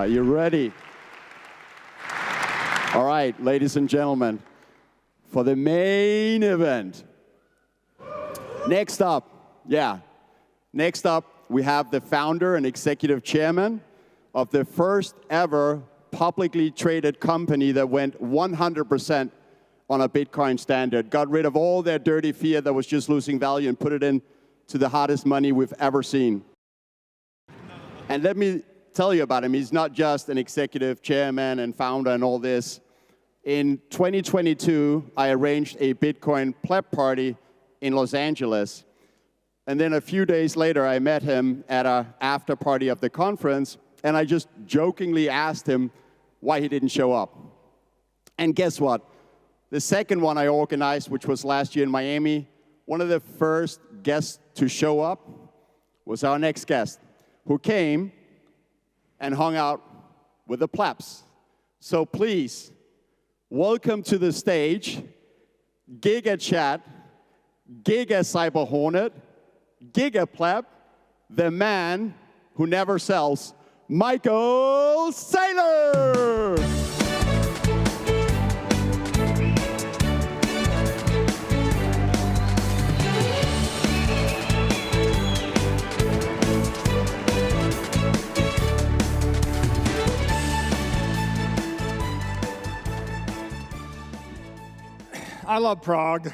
Are you ready? All right, ladies and gentlemen, for the main event. Next up, we have the founder and executive chairman of the first ever publicly traded company that went 100% on a Bitcoin standard, got rid of all their dirty fiat that was just losing value and put it into the hottest money we've ever seen. And let me tell you about him. He's not just an executive chairman and founder and all this. In 2022, I arranged a Bitcoin pleb party in Los Angeles. And then a few days later, I met him at an after party of the conference, and I just jokingly asked him why he didn't show up. And guess what? The second one I organized, which was last year in Miami, one of the first guests to show up was our next guest, who came and hung out with the plebs. So please, welcome to the stage, Giga Chat, Giga Cyber Hornet, Giga Pleb, the man who never sells, Michael Saylor! I love Prague.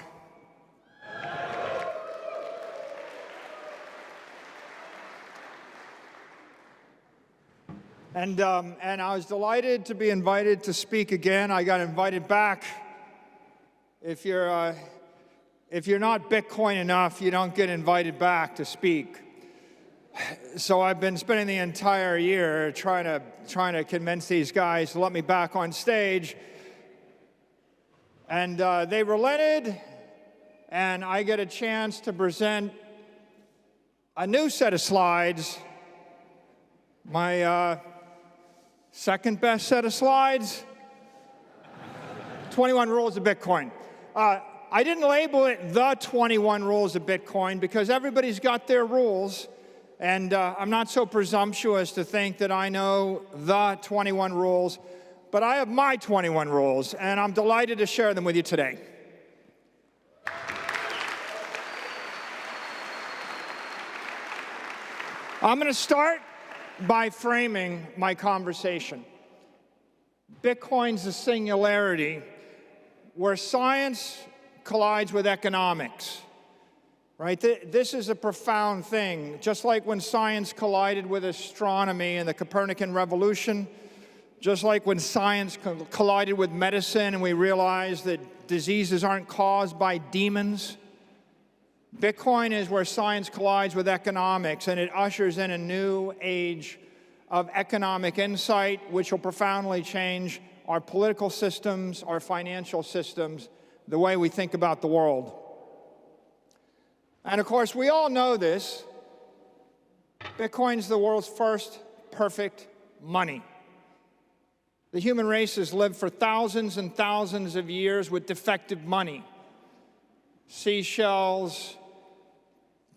And I was delighted to be invited to speak again. I got invited back. If you're not Bitcoin enough, you don't get invited back to speak. So I've been spending the entire year trying to convince these guys to let me back on stage. And they relented, and I get a chance to present a new set of slides, my second best set of slides, 21 Rules of Bitcoin. I didn't label it the 21 Rules of Bitcoin because everybody's got their rules, and I'm not so presumptuous to think that I know the 21 rules. But I have my 21 rules, and I'm delighted to share them with you today. I'm going to start by framing my conversation. Bitcoin's a singularity where science collides with economics. Right? This is a profound thing. Just like when science collided with astronomy in the Copernican revolution, just like when science collided with medicine and we realized that diseases aren't caused by demons, Bitcoin is where science collides with economics, and it ushers in a new age of economic insight, which will profoundly change our political systems, our financial systems, the way we think about the world. And of course, we all know this. Bitcoin's the world's first perfect money. The human race has lived for thousands and thousands of years with defective money. Seashells,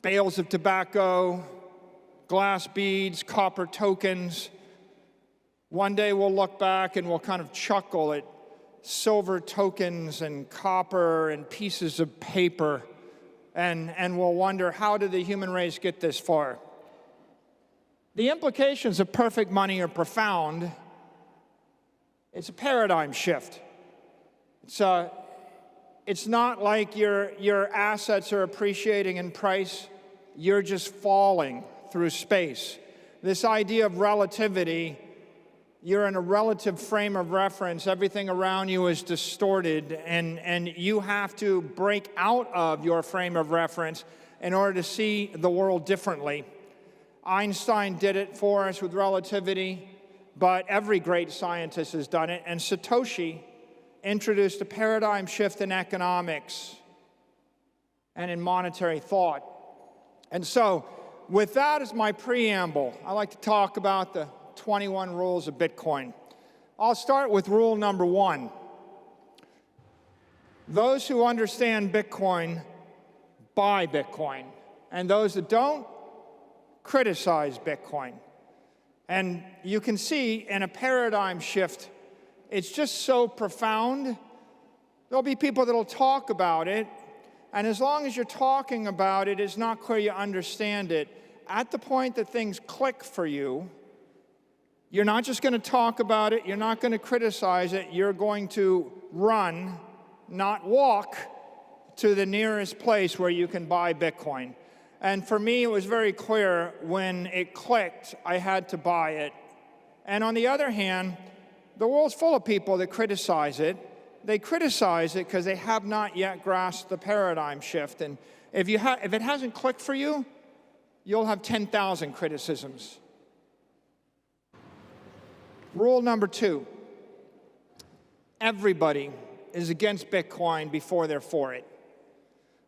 bales of tobacco, glass beads, copper tokens. One day we'll look back and we'll kind of chuckle at silver tokens and copper and pieces of paper, and we'll wonder, how did the human race get this far? The implications of perfect money are profound. It's a paradigm shift. It's not like your assets are appreciating in price. You're just falling through space. This idea of relativity, you're in a relative frame of reference. Everything around you is distorted, and you have to break out of your frame of reference in order to see the world differently. Einstein did it for us with relativity. But every great scientist has done it, and Satoshi introduced a paradigm shift in economics and in monetary thought. And so, with that as my preamble, I'd like to talk about the 21 rules of Bitcoin. I'll start with rule number 1. Those who understand Bitcoin buy Bitcoin, and those that don't criticize Bitcoin. And you can see in a paradigm shift, it's just so profound. There'll be people that'll talk about it, and as long as you're talking about it, it's not clear you understand it. At the point that things click for you, you're not just going to talk about it, you're not going to criticize it, you're going to run, not walk, to the nearest place where you can buy Bitcoin. And for me, it was very clear when it clicked, I had to buy it. And on the other hand, the world's full of people that criticize it. They criticize it because they have not yet grasped the paradigm shift. And if it hasn't clicked for you, you'll have 10,000 criticisms. Rule number 2, everybody is against Bitcoin before they're for it.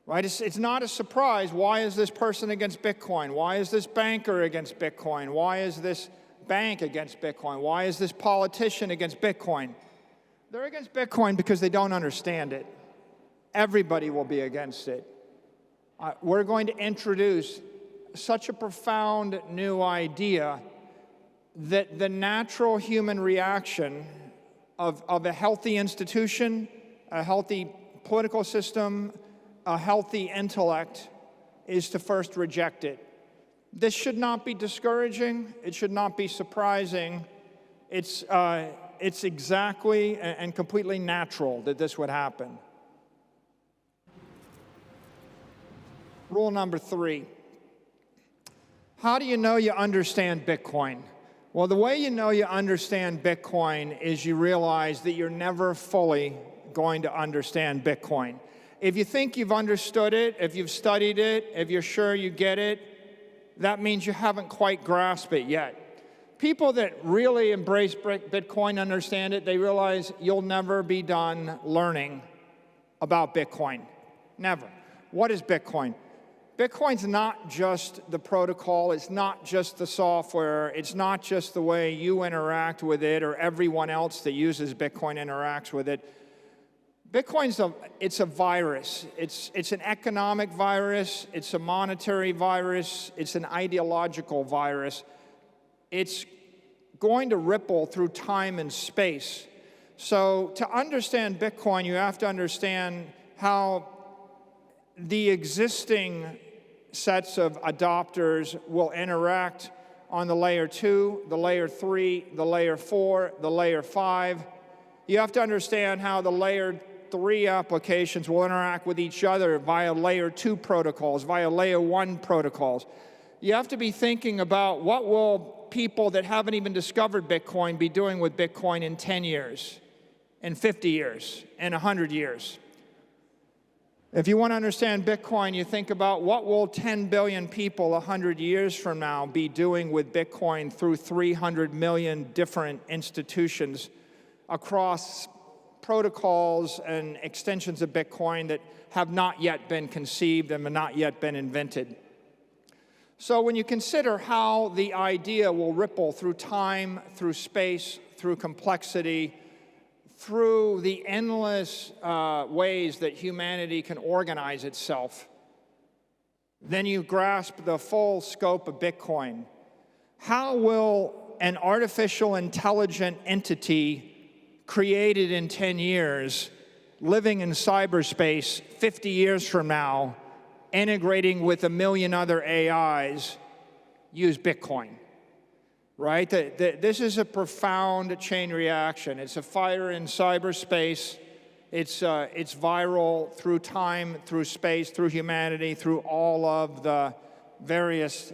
Right? It's not a surprise. Why is this person against Bitcoin? Why is this banker against Bitcoin? Why is this bank against Bitcoin? Why is this politician against Bitcoin? They're against Bitcoin because they don't understand it. Everybody will be against it. We're going to introduce such a profound new idea that the natural human reaction of a healthy institution, a healthy political system, a healthy intellect is to first reject it. This should not be discouraging. It should not be surprising. It's exactly and completely natural that this would happen. Rule number 3. How do you know you understand Bitcoin? Well, the way you know you understand Bitcoin is you realize that you're never fully going to understand Bitcoin. If you think you've understood it, if you've studied it, if you're sure you get it, that means you haven't quite grasped it yet. People that really embrace Bitcoin, understand it, they realize you'll never be done learning about Bitcoin. Never. What is Bitcoin? Bitcoin's not just the protocol, it's not just the software, it's not just the way you interact with it or everyone else that uses Bitcoin interacts with it. Bitcoin's a virus. It's an economic virus, it's a monetary virus, it's an ideological virus. It's going to ripple through time and space. So to understand Bitcoin, you have to understand how the existing sets of adopters will interact on the layer 2, the layer 3, the layer 4, the layer 5. You have to understand how the layer 3 applications will interact with each other via layer 2 protocols, via layer 1 protocols. You have to be thinking about what will people that haven't even discovered Bitcoin be doing with Bitcoin in 10 years, in 50 years, in 100 years. If you want to understand Bitcoin, you think about what will 10 billion people 100 years from now be doing with Bitcoin through 300 million different institutions across protocols and extensions of Bitcoin that have not yet been conceived and have not yet been invented. So when you consider how the idea will ripple through time, through space, through complexity, through the endless ways that humanity can organize itself, then you grasp the full scope of Bitcoin. How will an artificial intelligent entity created in 10 years, living in cyberspace 50 years from now, integrating with 1 million other AIs, use Bitcoin? Right? This is a profound chain reaction. It's a fire in cyberspace. It's viral through time, through space, through humanity, through all of the various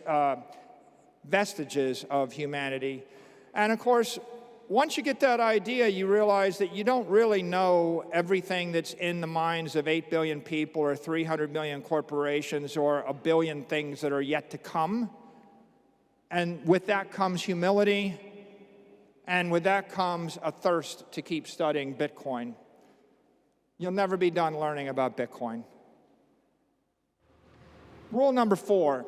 vestiges of humanity. And of course, once you get that idea, you realize that you don't really know everything that's in the minds of 8 billion people or 300 million corporations or 1 billion things that are yet to come. And with that comes humility, and with that comes a thirst to keep studying Bitcoin. You'll never be done learning about Bitcoin. Rule number 4.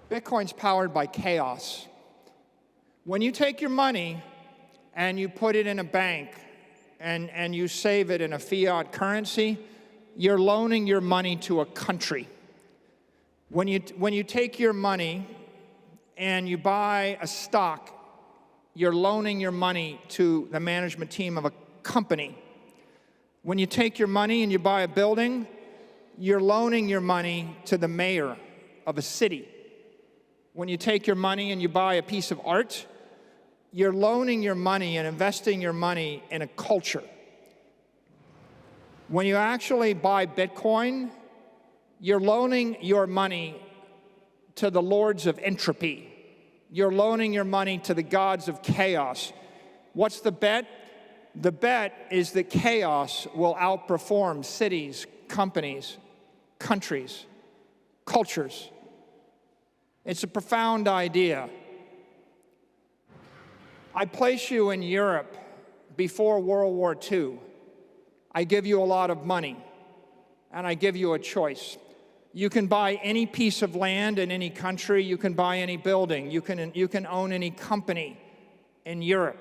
Bitcoin's powered by chaos. When you take your money and you put it in a bank and you save it in a fiat currency, you're loaning your money to a country. When you take your money and you buy a stock, you're loaning your money to the management team of a company. When you take your money and you buy a building, you're loaning your money to the mayor of a city. When you take your money and you buy a piece of art, you're loaning your money and investing your money in a culture. When you actually buy Bitcoin, you're loaning your money to the lords of entropy. You're loaning your money to the gods of chaos. What's the bet? The bet is that chaos will outperform cities, companies, countries, cultures. It's a profound idea. I place you in Europe before World War II. I give you a lot of money, and I give you a choice. You can buy any piece of land in any country. You can buy any building. You can own any company in Europe.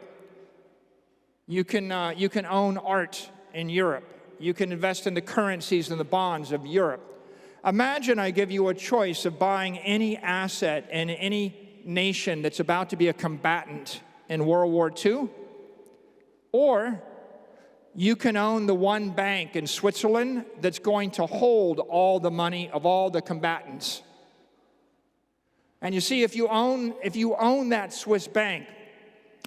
You can own art in Europe. You can invest in the currencies and the bonds of Europe. Imagine I give you a choice of buying any asset in any nation that's about to be a combatant in World War II, or you can own the one bank in Switzerland that's going to hold all the money of all the combatants. And you see, if you own that Swiss bank,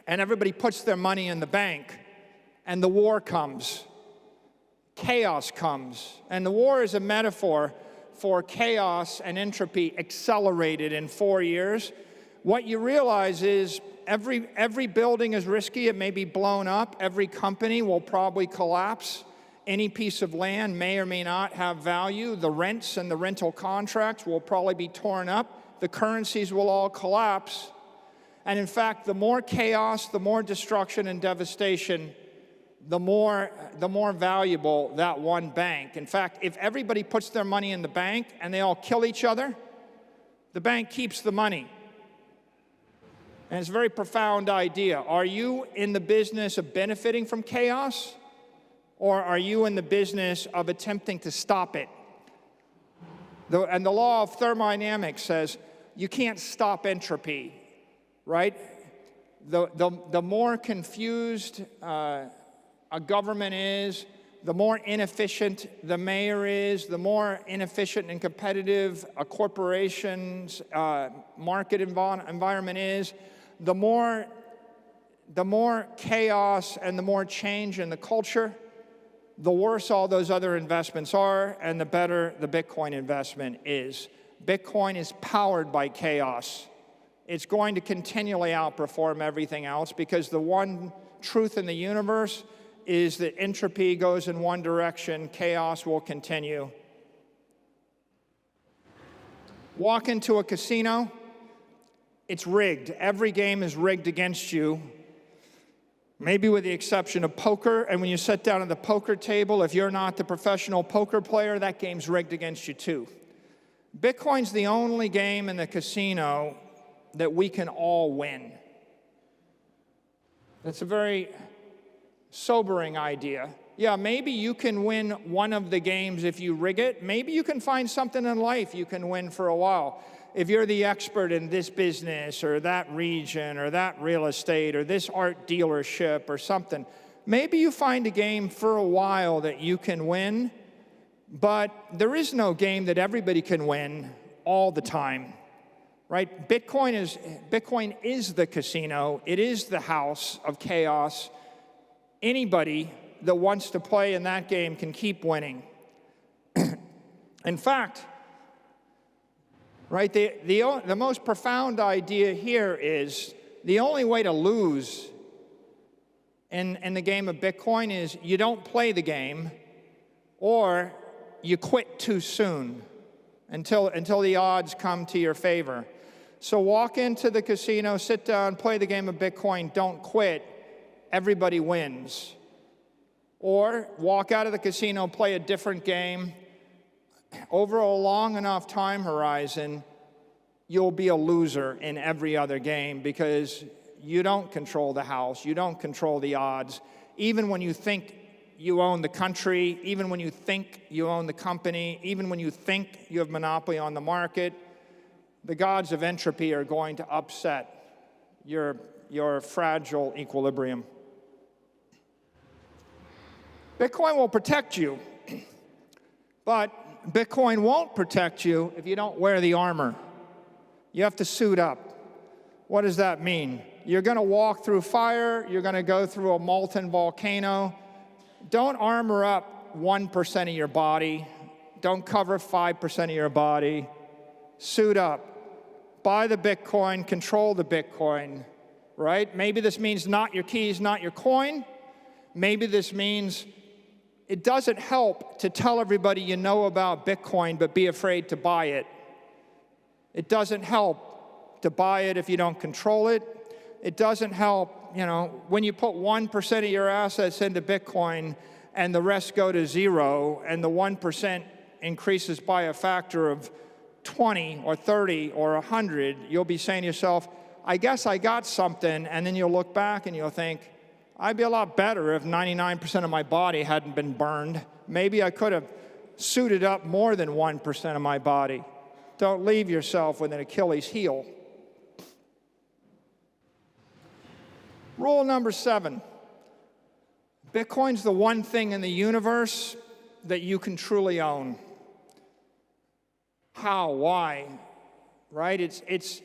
and everybody puts their money in the bank, and the war comes, chaos comes. And the war is a metaphor for chaos and entropy accelerated in 4 years. What you realize is every building is risky. It may be blown up. Every company will probably collapse. Any piece of land may or may not have value. The rents and the rental contracts will probably be torn up. The currencies will all collapse. And in fact, the more chaos, the more destruction and devastation, the more valuable that one bank. In fact, if everybody puts their money in the bank and they all kill each other, the bank keeps the money. And it's a very profound idea. Are you in the business of benefiting from chaos, or are you in the business of attempting to stop it? And the law of thermodynamics says you can't stop entropy, right? The more confused a government is, the more inefficient the mayor is, the more inefficient and competitive a corporation's market environment is, the more chaos and the more change in the culture, the worse all those other investments are, and the better the Bitcoin investment is. Bitcoin is powered by chaos. It's going to continually outperform everything else because the one truth in the universe is that entropy goes in one direction, chaos will continue. Walk into a casino, it's rigged. Every game is rigged against you, maybe with the exception of poker. And when you sit down at the poker table, if you're not the professional poker player, that game's rigged against you too. Bitcoin's the only game in the casino that we can all win. That's a very sobering idea. Yeah, maybe you can win one of the games if you rig it. Maybe you can find something in life you can win for a while. If you're the expert in this business or that region or that real estate or this art dealership or something, maybe you find a game for a while that you can win, but there is no game that everybody can win all the time, right? Bitcoin is the casino. It is the house of chaos. Anybody that wants to play in that game can keep winning. In fact, right, the most profound idea here is the only way to lose in the game of Bitcoin is you don't play the game or you quit too soon until the odds come to your favor. So walk into the casino, sit down, play the game of Bitcoin, don't quit. Everybody wins. Or walk out of the casino, play a different game. Over a long enough time horizon, you'll be a loser in every other game because you don't control the house, you don't control the odds. Even when you think you own the country, even when you think you own the company, even when you think you have monopoly on the market, the gods of entropy are going to upset your fragile equilibrium. Bitcoin will protect you, but Bitcoin won't protect you if you don't wear the armor. You have to suit up. What does that mean? You're going to walk through fire. You're going to go through a molten volcano. Don't armor up 1% of your body. Don't cover 5% of your body. Suit up. Buy the Bitcoin. Control the Bitcoin, right? Maybe this means not your keys, not your coin. Maybe this means it doesn't help to tell everybody you know about Bitcoin, but be afraid to buy it. It doesn't help to buy it if you don't control it. It doesn't help, when you put 1% of your assets into Bitcoin and the rest go to zero, and the 1% increases by a factor of 20 or 30 or 100, you'll be saying to yourself, I guess I got something, and then you'll look back and you'll think, I'd be a lot better if 99% of my body hadn't been burned. Maybe I could have suited up more than 1% of my body. Don't leave yourself with an Achilles heel. Rule number 7. Bitcoin's the one thing in the universe that you can truly own. How? Why? Right? It's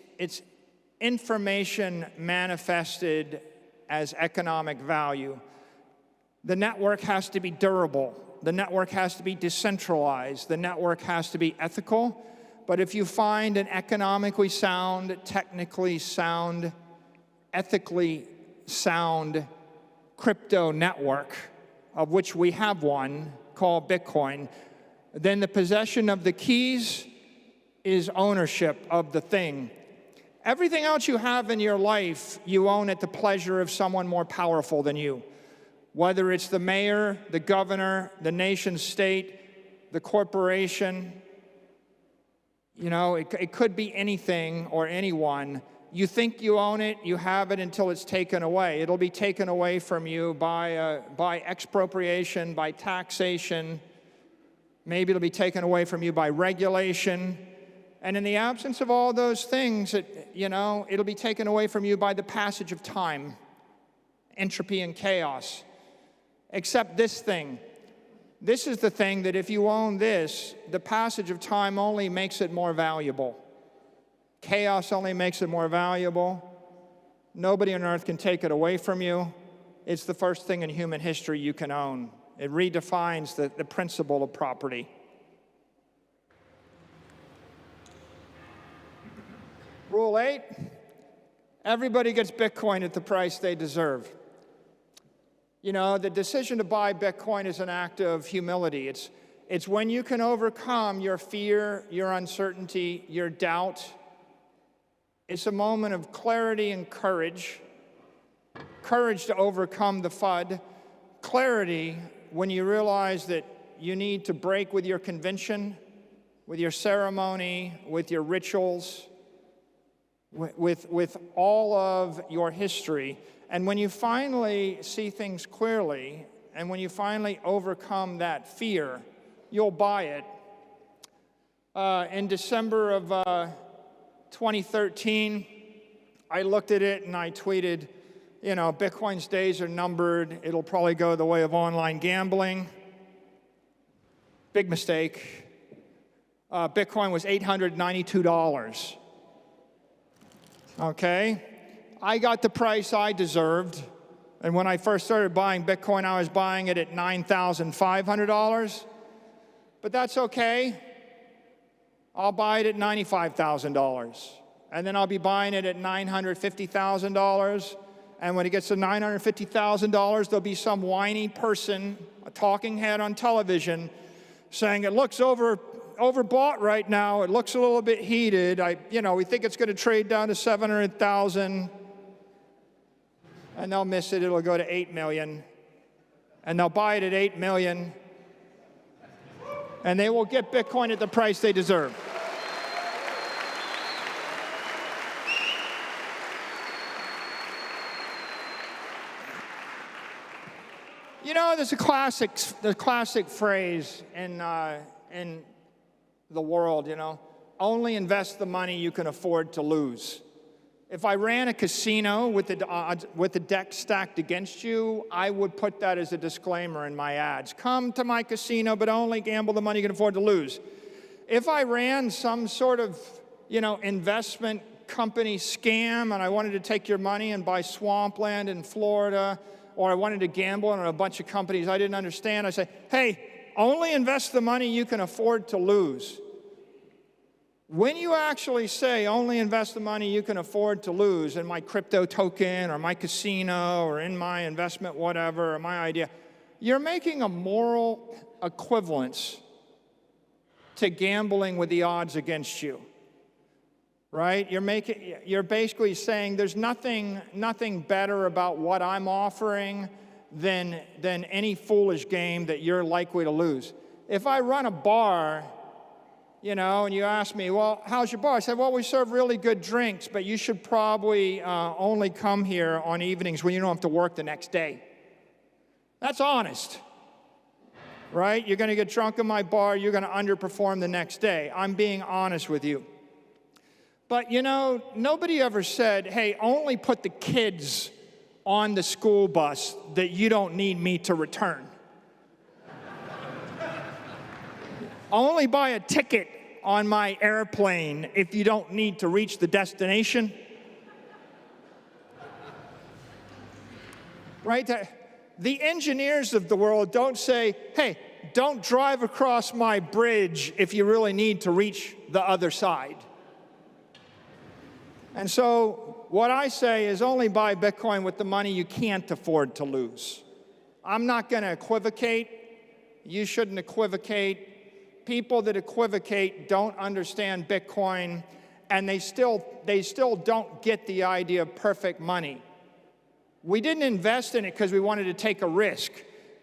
information manifested as economic value. The network has to be durable. The network has to be decentralized. The network has to be ethical. But if you find an economically sound, technically sound, ethically sound crypto network, of which we have one called Bitcoin, then the possession of the keys is ownership of the thing. Everything else you have in your life, you own at the pleasure of someone more powerful than you. Whether it's the mayor, the governor, the nation state, the corporation, it could be anything or anyone. You think you own it, you have it until it's taken away. It'll be taken away from you by expropriation, by taxation. Maybe it'll be taken away from you by regulation. And in the absence of all those things, it'll be taken away from you by the passage of time, entropy and chaos. Except this thing. This is the thing that if you own this, the passage of time only makes it more valuable. Chaos only makes it more valuable. Nobody on earth can take it away from you. It's the first thing in human history you can own. It redefines the principle of property. Rule 8, everybody gets Bitcoin at the price they deserve. The decision to buy Bitcoin is an act of humility. It's when you can overcome your fear, your uncertainty, your doubt. It's a moment of clarity and courage. Courage to overcome the FUD. Clarity when you realize that you need to break with your convention, with your ceremony, with your rituals, with all of your history. And when you finally see things clearly, and when you finally overcome that fear, you'll buy it. In December of 2013, I looked at it and I tweeted, Bitcoin's days are numbered. It'll probably go the way of online gambling. Big mistake. Bitcoin was $892. Okay? I got the price I deserved. And when I first started buying Bitcoin, I was buying it at $9,500. But that's okay. I'll buy it at $95,000. And then I'll be buying it at $950,000. And when it gets to $950,000, there'll be some whiny person, a talking head on television, saying it looks overbought right now. It looks a little bit heated. We think it's going to trade down to 700,000. And they'll miss it. It'll go to 8 million. And they'll buy it at 8 million. And they will get Bitcoin at the price they deserve. There's a classic phrase in the world, only invest the money you can afford to lose. If I ran a casino with the deck stacked against you, I would put that as a disclaimer in my ads. Come to my casino, but only gamble the money you can afford to lose. If I ran some sort of, investment company scam and I wanted to take your money and buy swampland in Florida, or I wanted to gamble on a bunch of companies I didn't understand, I say, hey, only invest the money you can afford to lose. When you actually say only invest the money you can afford to lose in my crypto token or my casino or in my investment whatever or my idea, you're making a moral equivalence to gambling with the odds against you, right? You're basically saying there's nothing better about what I'm offering than any foolish game that you're likely to lose. If I run a bar, and you ask me, well, how's your bar? I said, well, we serve really good drinks, but you should probably only come here on evenings when you don't have to work the next day. That's honest, right? You're going to get drunk in my bar. You're going to underperform the next day. I'm being honest with you. But, nobody ever said, hey, only put the kids on the school bus that you don't need me to return. Only buy a ticket on my airplane if you don't need to reach the destination. Right? The engineers of the world don't say, hey, don't drive across my bridge if you really need to reach the other side. And so what I say is only buy Bitcoin with the money you can't afford to lose. I'm not going to equivocate. You shouldn't equivocate. People that equivocate don't understand Bitcoin, and they still don't get the idea of perfect money. We didn't invest in it because we wanted to take a risk.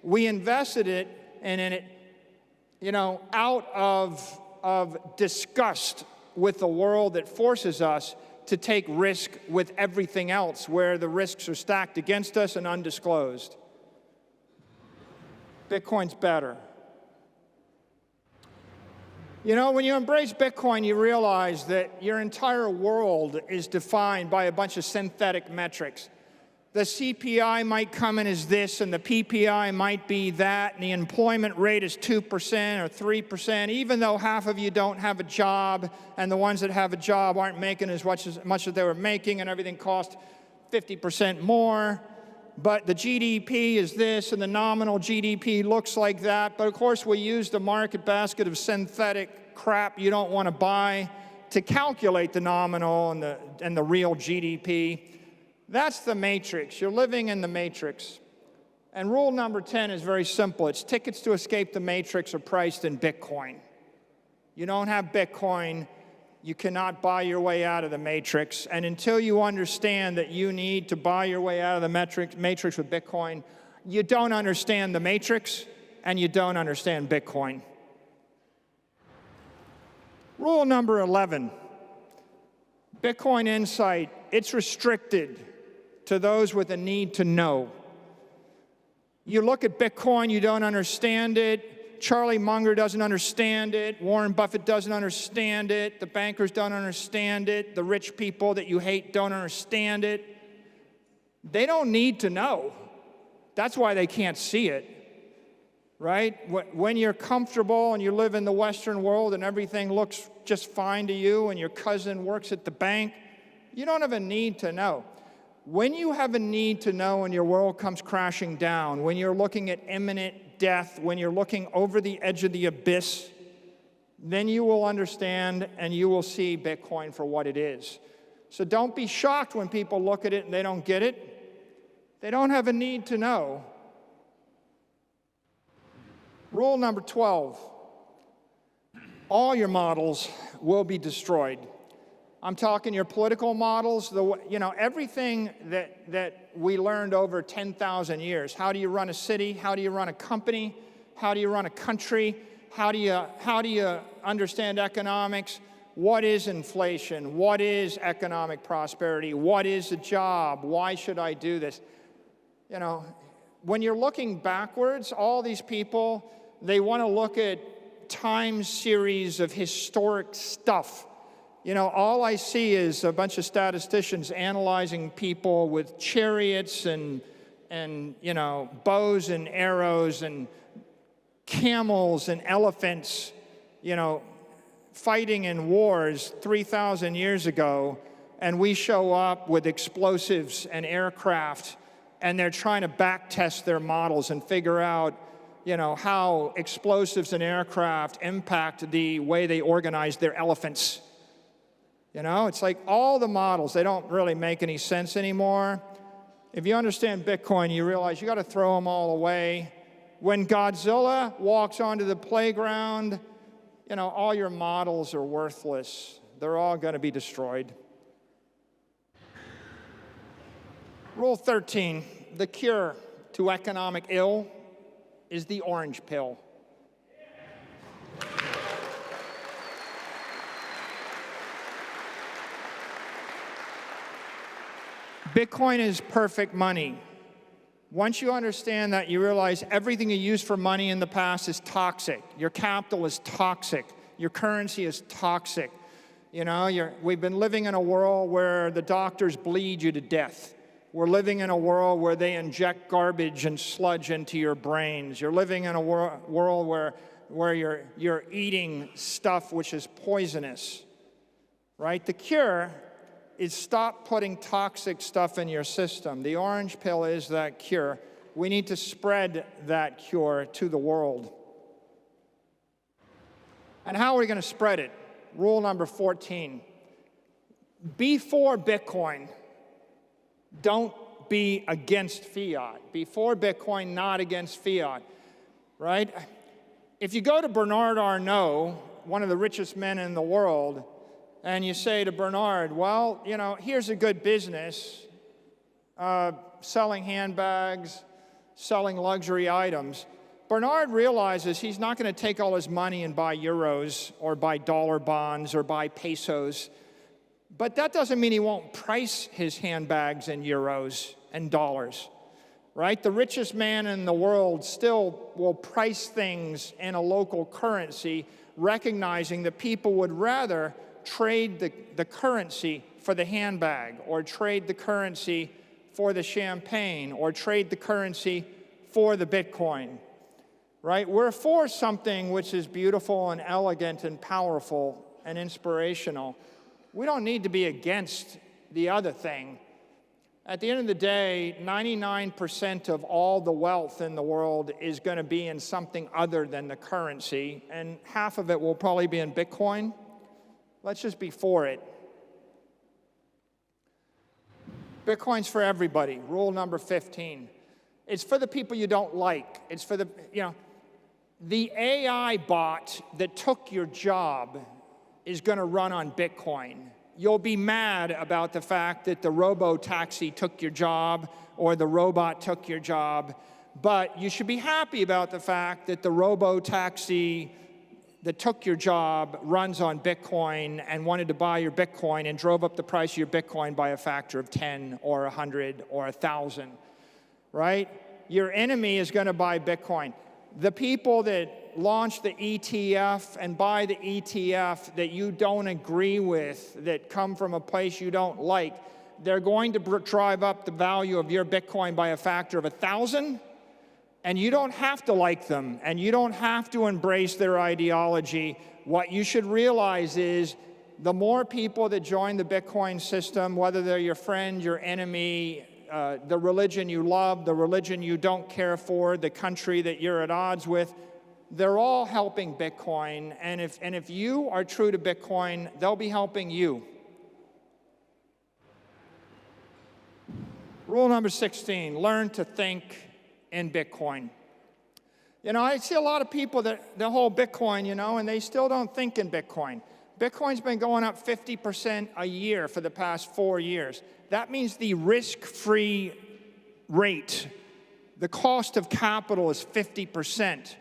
We invested in it, out of disgust with the world that forces us to take risk with everything else, where the risks are stacked against us and undisclosed. Bitcoin's better. When you embrace Bitcoin, you realize that your entire world is defined by a bunch of synthetic metrics. The CPI might come in as this, and the PPI might be that, and the employment rate is 2% or 3%, even though half of you don't have a job, and the ones that have a job aren't making as much as they were making, and everything costs 50% more. But the GDP is this, and the nominal GDP looks like that. But of course, we use the market basket of synthetic crap you don't want to buy to calculate the nominal and the real GDP. That's the matrix. You're living in the matrix. And rule number 10 is very simple. It's tickets to escape the matrix are priced in Bitcoin. You don't have Bitcoin, you cannot buy your way out of the matrix. And until you understand that you need to buy your way out of the matrix with Bitcoin, you don't understand the matrix and you don't understand Bitcoin. Rule number 11, Bitcoin insight, it's restricted to those with a need to know. You look at Bitcoin, you don't understand it. Charlie Munger doesn't understand it. Warren Buffett doesn't understand it. The bankers don't understand it. The rich people that you hate don't understand it. They don't need to know. That's why they can't see it, right? When you're comfortable and you live in the Western world and everything looks just fine to you and your cousin works at the bank, you don't have a need to know. When you have a need to know and your world comes crashing down, when you're looking at imminent death, when you're looking over the edge of the abyss, then you will understand and you will see Bitcoin for what it is. So don't be shocked when people look at it and they don't get it. They don't have a need to know. Rule number 12, all your models will be destroyed. I'm talking your political models, everything that we learned over 10,000 years. How do you run a city? How do you run a company? How do you run a country? How do you understand economics? What is inflation? What is economic prosperity? What is a job? Why should I do this? When you're looking backwards, all these people, they want to look at time series of historic stuff. You know, all I see is a bunch of statisticians analyzing people with chariots and you know, bows and arrows and camels and elephants, you know, fighting in wars 3,000 years ago, and we show up with explosives and aircraft, and they're trying to back test their models and figure out, you know, how explosives and aircraft impact the way they organize their elephants. You know, it's like all the models, they don't really make any sense anymore. If you understand Bitcoin, you realize you got to throw them all away. When Godzilla walks onto the playground, you know, all your models are worthless. They're all going to be destroyed. Rule 13, the cure to economic ill is the orange pill. Bitcoin is perfect money. Once you understand that, you realize everything you used for money in the past is toxic. Your capital is toxic. Your currency is toxic. You know, we've been living in a world where the doctors bleed you to death. We're living in a world where they inject garbage and sludge into your brains. You're living in a world where you're eating stuff which is poisonous, right? The cure is stop putting toxic stuff in your system. The orange pill is that cure. We need to spread that cure to the world. And how are we going to spread it? Rule number 14. Before Bitcoin, don't be against fiat. Before Bitcoin, not against fiat, right? If you go to Bernard Arnault, one of the richest men in the world, and you say to Bernard, well, you know, here's a good business, selling handbags, selling luxury items. Bernard realizes he's not going to take all his money and buy euros or buy dollar bonds or buy pesos. But that doesn't mean he won't price his handbags in euros and dollars, right? The richest man in the world still will price things in a local currency, recognizing that people would rather trade the currency for the handbag, or trade the currency for the champagne, or trade the currency for the Bitcoin, right? We're for something which is beautiful and elegant and powerful and inspirational. We don't need to be against the other thing. At the end of the day, 99% of all the wealth in the world is going to be in something other than the currency, and half of it will probably be in Bitcoin. Let's just be for it. Bitcoin's for everybody. Rule number 15. It's for the people you don't like. It's for the, you know, the AI bot that took your job is going to run on Bitcoin. You'll be mad about the fact that the robo-taxi took your job or the robot took your job, but you should be happy about the fact that the robo-taxi that took your job runs on Bitcoin and wanted to buy your Bitcoin and drove up the price of your Bitcoin by a factor of 10 or 100 or 1,000, right? Your enemy is going to buy Bitcoin. The people that launch the ETF and buy the ETF that you don't agree with, that come from a place you don't like, they're going to drive up the value of your Bitcoin by a factor of 1,000, and you don't have to like them, and you don't have to embrace their ideology. What you should realize is the more people that join the Bitcoin system, whether they're your friend, your enemy, the religion you love, the religion you don't care for, the country that you're at odds with, they're all helping Bitcoin. And if you are true to Bitcoin, they'll be helping you. Rule number 16, learn to think in Bitcoin. You know, I see a lot of people that hold Bitcoin, you know, and they still don't think in Bitcoin. Bitcoin's been going up 50% a year for the past 4 years. That means the risk-free rate, the cost of capital is 50%.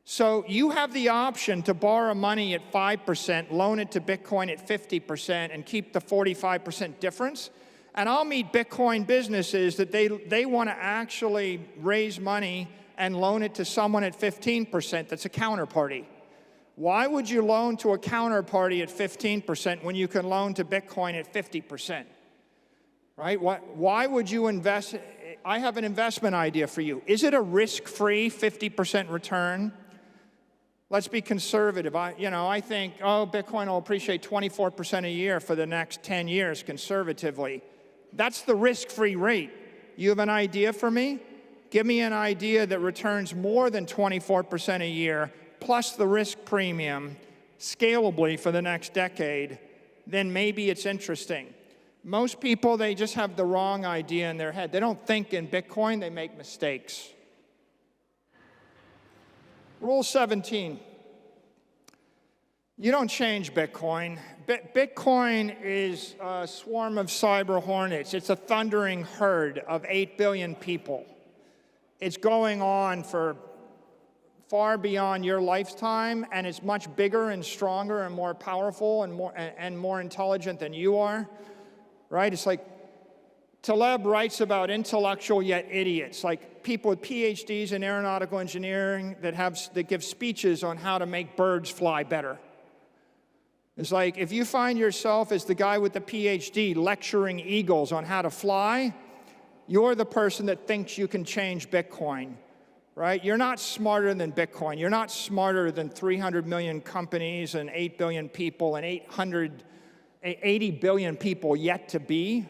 So you have the option to borrow money at 5%, loan it to Bitcoin at 50%, and keep the 45% difference. And I'll meet Bitcoin businesses that they want to actually raise money and loan it to someone at 15% that's a counterparty. Why would you loan to a counterparty at 15% when you can loan to Bitcoin at 50%? Right? Why would you invest? I have an investment idea for you. Is it a risk-free 50% return? Let's be conservative. I think, Bitcoin will appreciate 24% a year for the next 10 years conservatively. That's the risk-free rate. You have an idea for me? Give me an idea that returns more than 24% a year, plus the risk premium, scalably for the next decade, then maybe it's interesting. Most people, they just have the wrong idea in their head. They don't think in Bitcoin, they make mistakes. Rule 17. You don't change Bitcoin. Bitcoin is a swarm of cyber hornets. It's a thundering herd of 8 billion people. It's going on for far beyond your lifetime, and it's much bigger and stronger and more powerful and more intelligent than you are, right? It's like Taleb writes about intellectual yet idiots, like people with PhDs in aeronautical engineering that give speeches on how to make birds fly better. It's like if you find yourself as the guy with the PhD lecturing eagles on how to fly, you're the person that thinks you can change Bitcoin, right? You're not smarter than Bitcoin. You're not smarter than 300 million companies and 8 billion people and 80 billion people yet to be,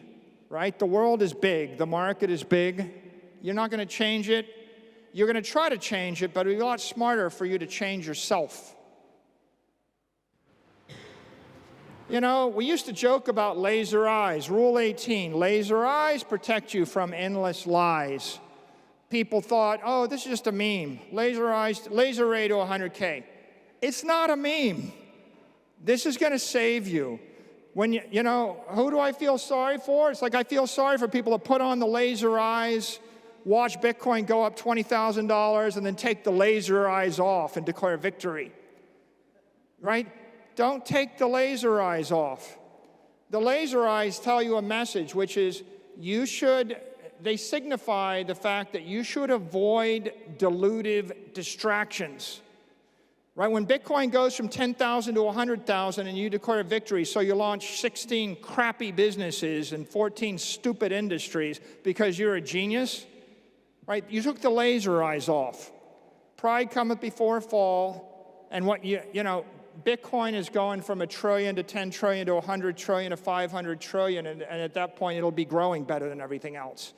right? The world is big. The market is big. You're not going to change it. You're going to try to change it, but it'll be a lot smarter for you to change yourself. You know, we used to joke about laser eyes. Rule 18, laser eyes protect you from endless lies. People thought, oh, this is just a meme. Laser eyes, laser ray to 100K. It's not a meme. This is going to save you. When you know, who do I feel sorry for? It's like I feel sorry for people that put on the laser eyes, watch Bitcoin go up $20,000, and then take the laser eyes off and declare victory, right? Don't take the laser eyes off. The laser eyes tell you a message, which is they signify the fact that you should avoid dilutive distractions. Right? When Bitcoin goes from 10,000 to 100,000 and you declare victory, so you launch 16 crappy businesses and 14 stupid industries because you're a genius, right? You took the laser eyes off. Pride cometh before a fall, and Bitcoin is going from $1 trillion to 10 trillion to 100 trillion to 500 trillion, and at that point, it'll be growing better than everything else.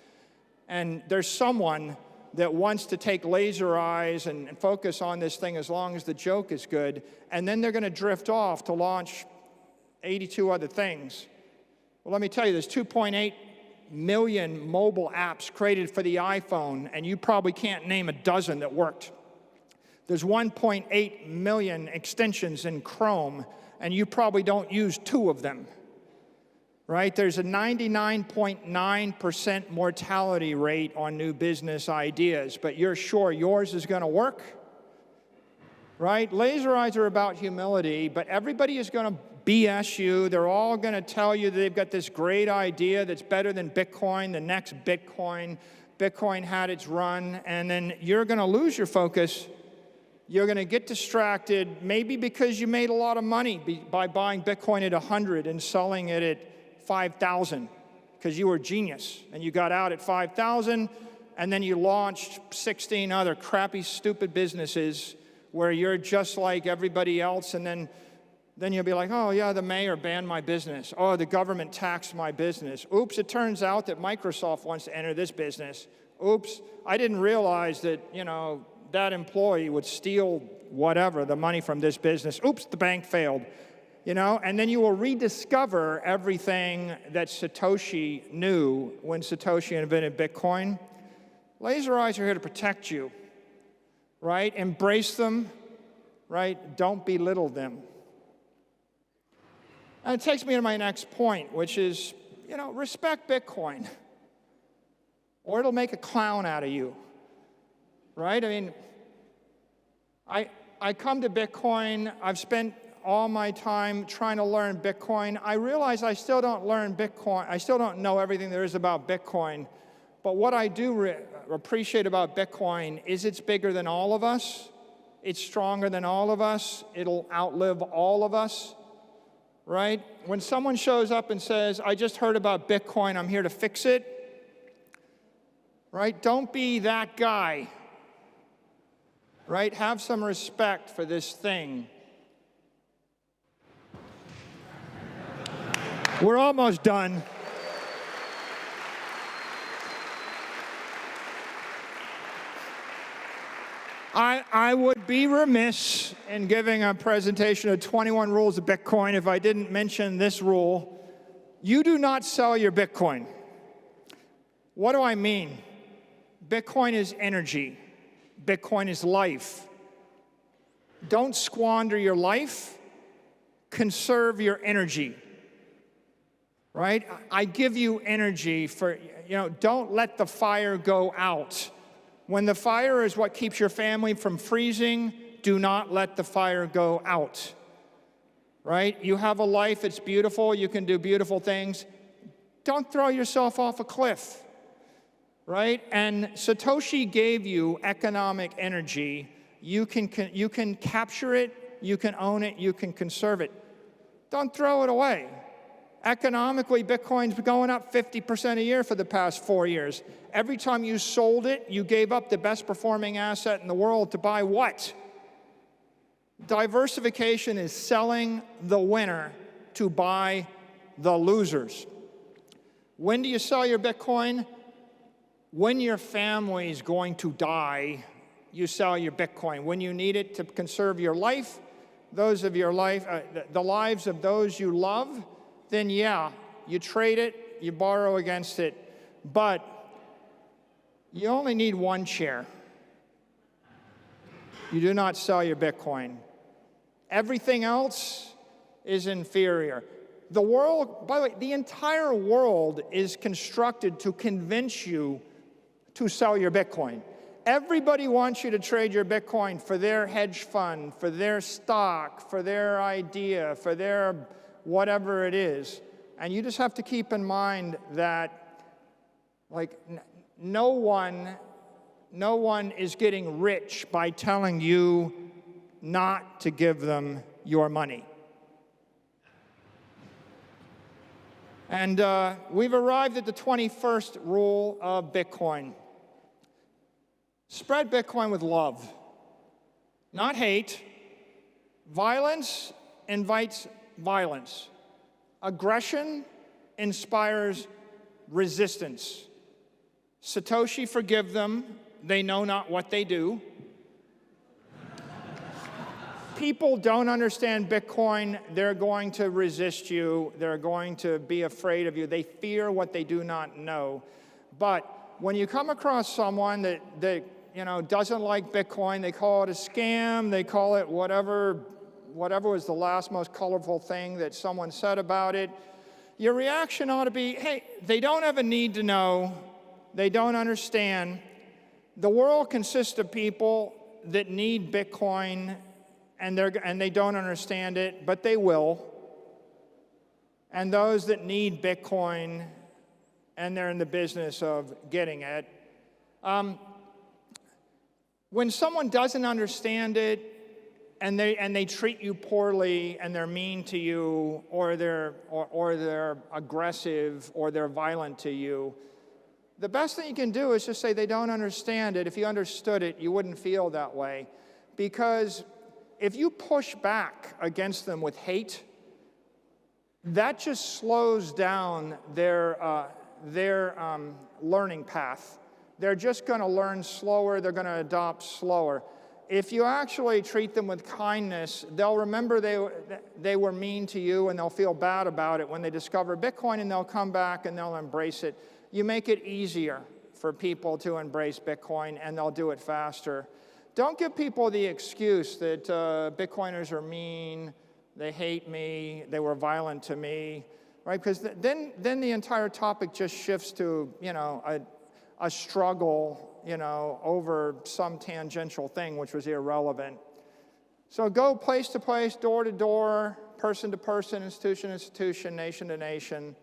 And there's someone that wants to take laser eyes and focus on this thing as long as the joke is good, and then they're going to drift off to launch 82 other things. Well, let me tell you, there's 2.8 million mobile apps created for the iPhone, and you probably can't name a dozen that worked. There's 1.8 million extensions in Chrome, and you probably don't use 2 of them, right? There's a 99.9% mortality rate on new business ideas, but you're sure yours is going to work, right? Laser eyes are about humility, but everybody is going to BS you. They're all going to tell you that they've got this great idea that's better than Bitcoin, the next Bitcoin. Bitcoin had its run, and then you're going to lose your focus. You're going to get distracted, maybe because you made a lot of money by buying Bitcoin at 100 and selling it at 5,000 because you were a genius and you got out at 5,000 and then you launched 16 other crappy, stupid businesses where you're just like everybody else, and then you'll be like, oh, yeah, the mayor banned my business. Oh, the government taxed my business. Oops, it turns out that Microsoft wants to enter this business. Oops, I didn't realize that, that employee would steal whatever, the money from this business. Oops, the bank failed. And then you will rediscover everything that Satoshi knew when Satoshi invented Bitcoin. Laser eyes are here to protect you, right? Embrace them, right? Don't belittle them. And it takes me to my next point, which is, respect Bitcoin, or it'll make a clown out of you, right? I mean, I come to Bitcoin, I've spent all my time trying to learn Bitcoin. I realize I still don't learn Bitcoin. I still don't know everything there is about Bitcoin. But what I do appreciate about Bitcoin is it's bigger than all of us. It's stronger than all of us. It'll outlive all of us, right? When someone shows up and says, I just heard about Bitcoin, I'm here to fix it, right? Don't be that guy, right? Have some respect for this thing. We're almost done. I would be remiss in giving a presentation of 21 rules of Bitcoin if I didn't mention this rule. You do not sell your Bitcoin. What do I mean? Bitcoin is energy. Bitcoin is life. Don't squander your life. Conserve your energy. Right? I give you energy for, don't let the fire go out. When the fire is what keeps your family from freezing, do not let the fire go out. Right? You have a life, it's beautiful, you can do beautiful things. Don't throw yourself off a cliff. Right? And Satoshi gave you economic energy. You can capture it, you can own it, you can conserve it. Don't throw it away. Economically, Bitcoin's been going up 50% a year for the past 4 years. Every time you sold it, you gave up the best performing asset in the world to buy what? Diversification is selling the winner to buy the losers. When do you sell your Bitcoin? When your family is going to die, you sell your Bitcoin. When you need it to conserve your life, the lives of those you love, then yeah, you trade it, you borrow against it, but you only need one chair. You do not sell your Bitcoin. Everything else is inferior. The world, by the way, the entire world is constructed to convince you to sell your Bitcoin. Everybody wants you to trade your Bitcoin for their hedge fund, for their stock, for their idea, for their whatever it is. And you just have to keep in mind that, no one is getting rich by telling you not to give them your money. And we've arrived at the 21st rule of Bitcoin. Spread Bitcoin with love, not hate. Violence invites violence. Aggression inspires resistance. Satoshi, forgive them. They know not what they do. People don't understand Bitcoin. They're going to resist you. They're going to be afraid of you. They fear what they do not know. But when you come across someone that doesn't like Bitcoin, they call it a scam, they call it whatever was the last most colorful thing that someone said about it, your reaction ought to be, hey, they don't have a need to know. They don't understand. The world consists of people that need Bitcoin and they don't understand it, but they will. And those that need Bitcoin and they're in the business of getting it. When someone doesn't understand it and they treat you poorly and they're mean to you or they're aggressive or they're violent to you, the best thing you can do is just say they don't understand it. If you understood it, you wouldn't feel that way. Because if you push back against them with hate, that just slows down their learning path. They're just going to learn slower. They're going to adopt slower. If you actually treat them with kindness, they'll remember they were mean to you and they'll feel bad about it when they discover Bitcoin, and they'll come back and they'll embrace it. You make it easier for people to embrace Bitcoin, and they'll do it faster. Don't give people the excuse that Bitcoiners are mean, they hate me, they were violent to me, right? Because then the entire topic just shifts to, a struggle, over some tangential thing which was irrelevant. So go place to place, door to door, person to person, institution to institution, nation to nation.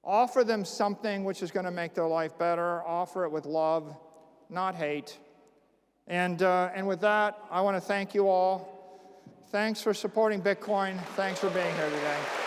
Offer them something which is going to make their life better. Offer it with love, not hate. And with that, I want to thank you all. Thanks for supporting Bitcoin. Thanks for being here today.